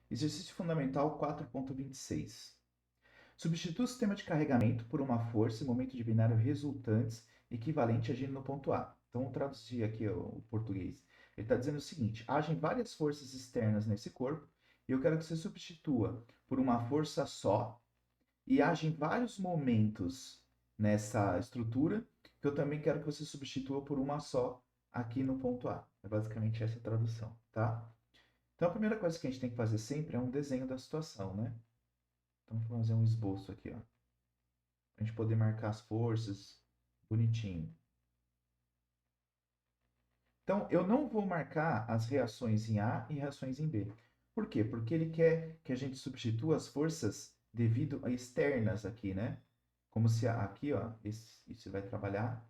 Exercício fundamental 4.26. Substitua o sistema de carregamento por uma força e momento de binário resultantes equivalente agindo no ponto A. Então, vou traduzir aqui o português. Ele está dizendo o seguinte: agem várias forças externas nesse corpo e eu quero que você substitua por uma força só e agem vários momentos nessa estrutura que eu também quero que você substitua por uma só aqui no ponto A. É basicamente essa a tradução, tá? Então, a primeira coisa que a gente tem que fazer sempre é um desenho da situação, né? Então, vou fazer um esboço aqui, ó. Pra gente poder marcar as forças bonitinho. Então, eu não vou marcar as reações em A e reações em B. Por quê? Porque ele quer que a gente substitua as forças devido a externas aqui, né? Como se aqui, ó, isso vai trabalhar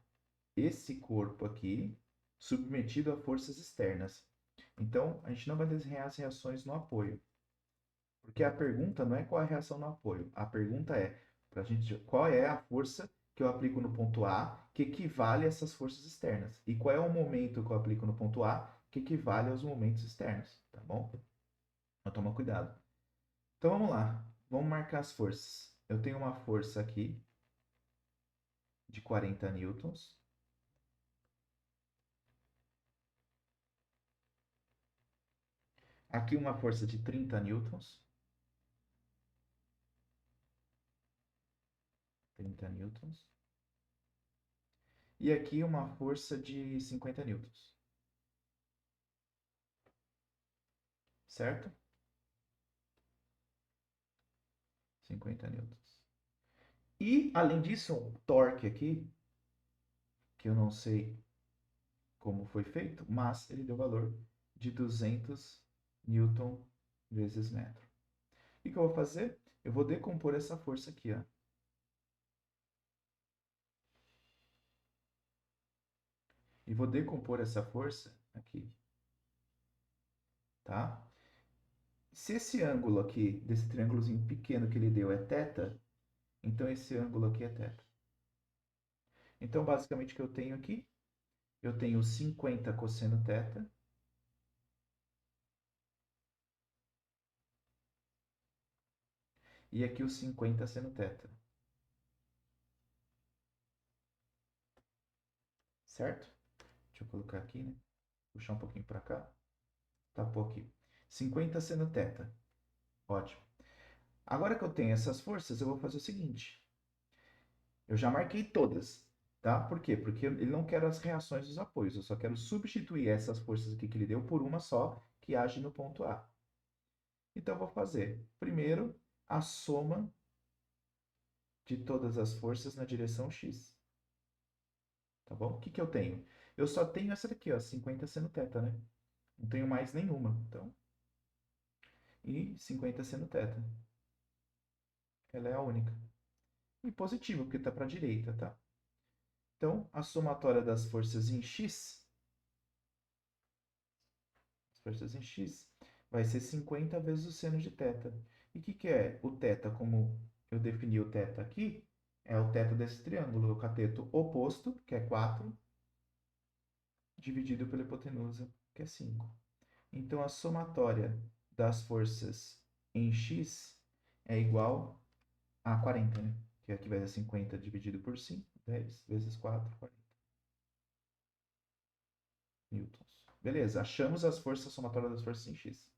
esse corpo aqui submetido a forças externas. Então, a gente não vai desenhar as reações no apoio. Porque a pergunta não é qual é a reação no apoio. A pergunta é pra gente qual é a força que eu aplico no ponto A que equivale a essas forças externas. E qual é o momento que eu aplico no ponto A que equivale aos momentos externos, tá bom? Então toma cuidado. Então vamos lá. Vamos marcar as forças. Eu tenho uma força aqui de 40 newtons. Aqui uma força de 30 newtons. 30 newtons. E aqui uma força de 50 newtons. Certo? 50 newtons. E, além disso, um torque aqui, que eu não sei como foi feito, mas ele deu valor de 200 newton vezes metro. O que eu vou fazer? Eu vou decompor essa força aqui, ó. E vou decompor essa força aqui, tá? Se esse ângulo aqui, desse triângulozinho pequeno que ele deu é θ, então esse ângulo aqui é θ. Então, basicamente, o que eu tenho aqui? Eu tenho 50 cosseno θ e aqui os 50 seno θ, certo? Deixa eu colocar aqui, né? Puxar um pouquinho para cá. Tapou aqui. 50 seno θ. Ótimo. Agora que eu tenho essas forças, eu vou fazer o seguinte. Eu já marquei todas, tá? Por quê? Porque ele não quer as reações dos apoios. Eu só quero substituir essas forças aqui que ele deu por uma só, que age no ponto A. Então, eu vou fazer, primeiro, a soma de todas as forças na direção X. Tá bom? O que que eu tenho? Eu só tenho essa daqui, ó, 50 seno θ, né? Não tenho mais nenhuma. Então, e 50 seno θ. Ela é a única. E positivo, porque está para a direita, tá? Então, a somatória das forças em x, as forças em x, vai ser 50 vezes o seno de θ. E o que é o θ? Como eu defini o θ aqui, é o θ desse triângulo, o cateto oposto, que é 4, dividido pela hipotenusa, que é 5. Então, a somatória das forças em x é igual a 40, né? Que aqui vai dar 50 dividido por 5, 10 vezes 4, 40 newtons. Beleza, achamos as forças somatórias das forças em x.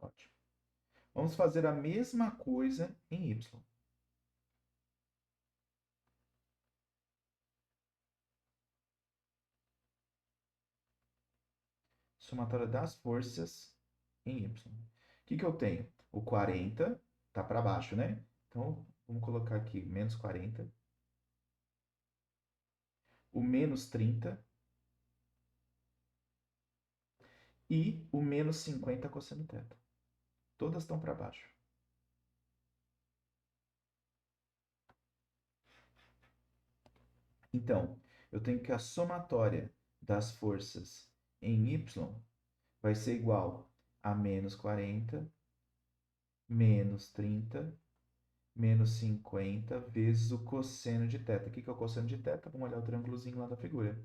Ótimo. Vamos fazer a mesma coisa em y. Somatória das forças em y. O que eu tenho? O 40 está para baixo, né? Então, vamos colocar aqui menos 40. O menos 30 e o menos 50 cosseno θ. Todas estão para baixo. Então, eu tenho que a somatória das forças em y vai ser igual a menos 40, menos 30, menos 50 vezes o cosseno de θ. O que é o cosseno de θ? Vamos olhar o triângulozinho lá da figura.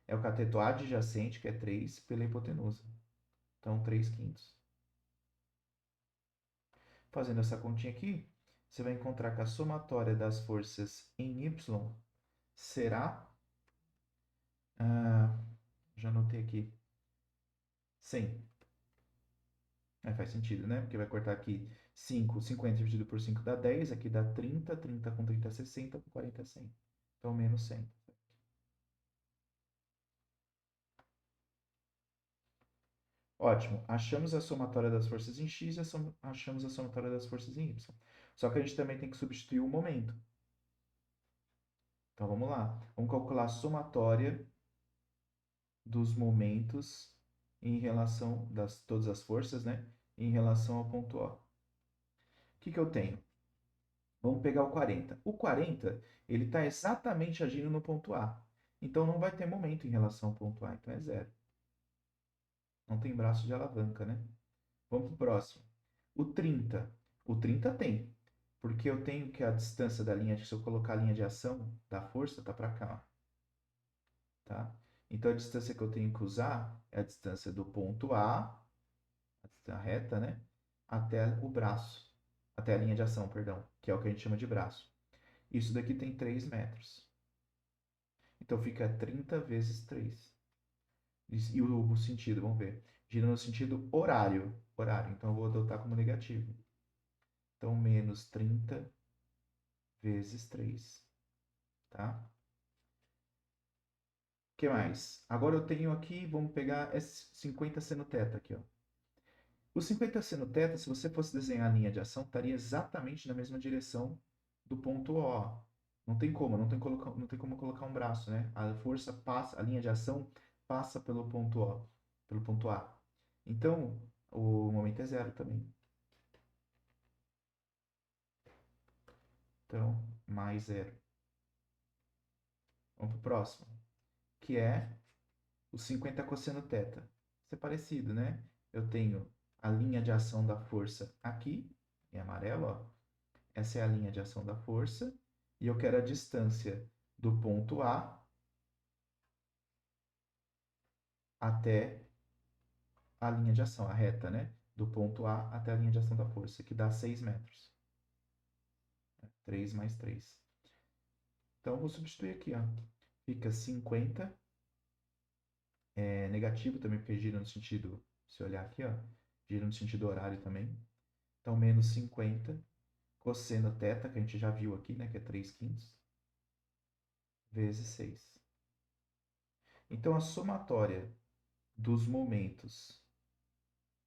É o cateto adjacente, que é 3, pela hipotenusa. Então, 3 quintos. Fazendo essa continha aqui, você vai encontrar que a somatória das forças em Y será, ah, já anotei aqui, 100. Faz sentido, né? Porque vai cortar aqui 5, 50 dividido por 5 dá 10, aqui dá 30, 30 com 30 é 60, com 40 é 100. Então, menos 100. Ótimo. Achamos a somatória das forças em x e achamos a somatória das forças em y. Só que a gente também tem que substituir o momento. Então, vamos lá. Vamos calcular a somatória dos momentos em relação das todas as forças, né? Em relação ao ponto O. O que eu tenho? Vamos pegar o 40. O 40, ele está exatamente agindo no ponto A. Então, não vai ter momento em relação ao ponto A. Então, é zero. Não tem braço de alavanca, né? Vamos para o próximo. O 30. O 30 tem. Porque eu tenho que a distância da linha, se eu colocar a linha de ação da força, está para cá. Ó. Tá? Então, a distância que eu tenho que usar é a distância do ponto A, a reta, né? Até o braço. Até a linha de ação, perdão. Que é o que a gente chama de braço. Isso daqui tem 3 metros. Então, fica 30 vezes 3. E o sentido, vamos ver. Gira no sentido horário. Horário. Então, eu vou adotar como negativo. Então, menos 30 vezes 3. Tá? O que mais? Agora eu tenho aqui, vamos pegar 50 seno θ aqui, ó. O 50 seno θ, se você fosse desenhar a linha de ação, estaria exatamente na mesma direção do ponto O. Não tem como, não tem como colocar um braço, né? A força passa, a linha de ação passa pelo ponto O, pelo ponto A. Então, o momento é zero também. Então, mais zero. Vamos para o próximo, que é o 50 cosseno θ. Isso é parecido, né? Eu tenho a linha de ação da força aqui, em amarelo, ó. Essa é a linha de ação da força. E eu quero a distância do ponto A até a linha de ação, a reta, né? Do ponto A até a linha de ação da força, que dá 6 metros. 3 mais 3. Então, eu vou substituir aqui, ó. Fica 50, negativo também, porque gira no sentido, se olhar aqui, ó, gira no sentido horário também. Então, menos 50, cosseno θ, que a gente já viu aqui, né, que é 3/5, vezes 6. Então, a somatória dos momentos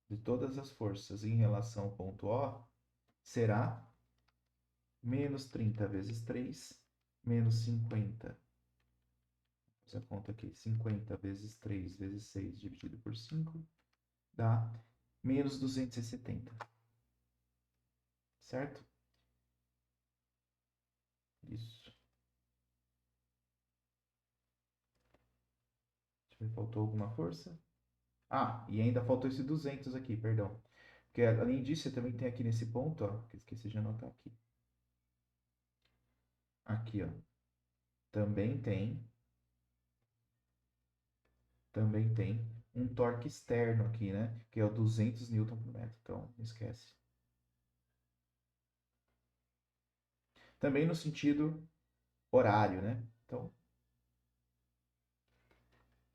de todas as forças em relação ao ponto O será menos 30 vezes 3, menos 50. Essa conta aqui, 50 vezes 3 vezes 6 dividido por 5, dá menos 270. Certo? Isso. Deixa eu ver, faltou alguma força? Ah, e ainda faltou esse 200 aqui, perdão. Porque além disso, você também tem aqui nesse ponto, ó, que eu esqueci de anotar aqui. Aqui, ó. Também tem um torque externo aqui, né? Que é o 200 Newton por metro. Então, não esquece. Também no sentido horário, né? Então,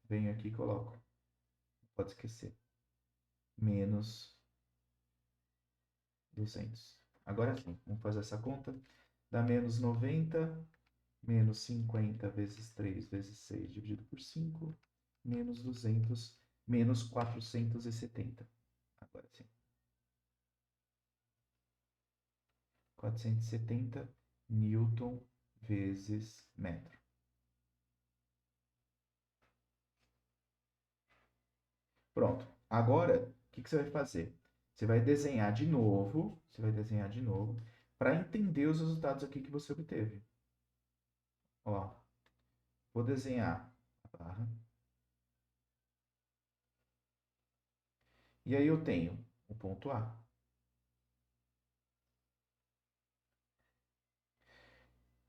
venho aqui e coloco. Não pode esquecer. Menos 200. Agora sim, vamos fazer essa conta. Dá menos 90, menos 50 vezes 3 vezes 6 dividido por 5, menos 200, menos 470. Agora sim. 470 Newton vezes metro. Pronto. Agora, o que você vai fazer? Você vai desenhar de novo, para entender os resultados aqui que você obteve. Ó, vou desenhar a barra. E aí eu tenho o ponto A.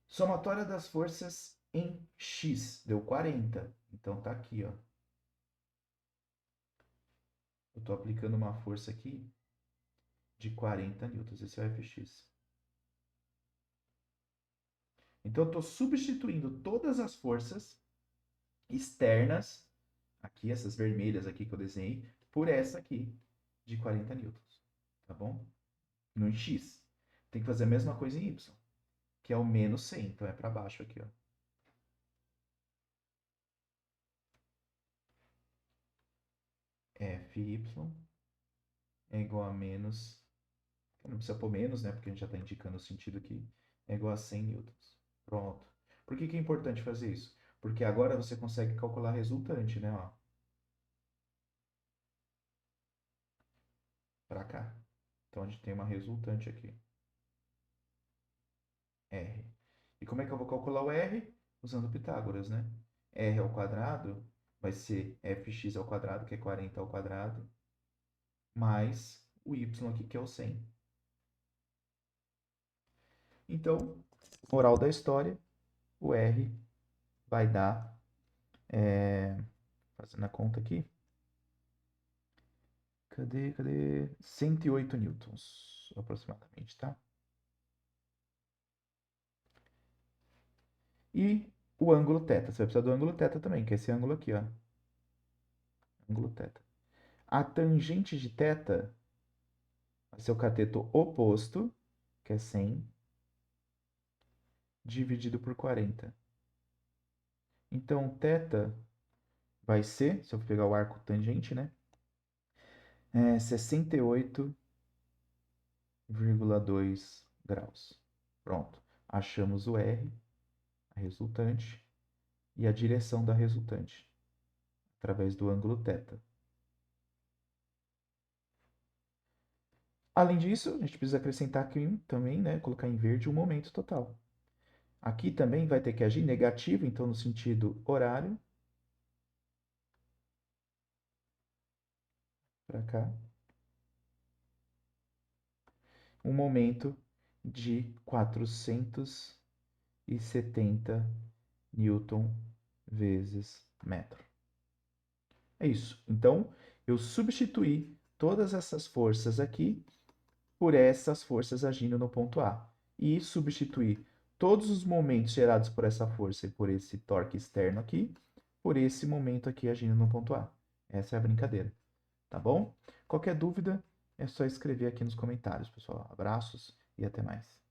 Somatória das forças em X deu 40. Então tá aqui, ó. Eu tô aplicando uma força aqui de 40 newtons. Esse é o Fx. Então, eu estou substituindo todas as forças externas, aqui, essas vermelhas aqui que eu desenhei, por essa aqui, de 40 newtons. Tá bom? No X. Tem que fazer a mesma coisa em Y, que é o menos 100. Então, é para baixo aqui, ó. Fy é igual a menos... Não precisa pôr menos, né? Porque a gente já está indicando o sentido aqui. É igual a 100 newtons. Pronto. Por que que é importante fazer isso? Porque agora você consegue calcular a resultante, né? Ó, para cá. Então, a gente tem uma resultante aqui. R. E como é que eu vou calcular o R? Usando Pitágoras, né? R ao quadrado vai ser fx ao quadrado, que é 40 ao quadrado, mais o y aqui, que é o 100. Então, moral da história, o R vai dar, fazendo a conta aqui, cadê? 108 newtons, aproximadamente, tá? E o ângulo θ, você vai precisar do ângulo θ também, que é esse ângulo aqui, ó. Ângulo θ. A tangente de θ vai ser o cateto oposto, que é 100, dividido por 40. Então, θ vai ser, se eu pegar o arco tangente, né? 68,2 graus. Pronto. Achamos o R, a resultante, e a direção da resultante, através do ângulo θ. Além disso, a gente precisa acrescentar aqui também, né? Colocar em verde o momento total. Aqui também vai ter que agir negativo, então no sentido horário, para cá, um momento de 470 newton vezes metro. É isso. Então, eu substituí todas essas forças aqui por essas forças agindo no ponto A. E substituí todos os momentos gerados por essa força e por esse torque externo aqui, por esse momento aqui agindo no ponto A. Essa é a brincadeira, tá bom? Qualquer dúvida, é só escrever aqui nos comentários, pessoal. Abraços e até mais.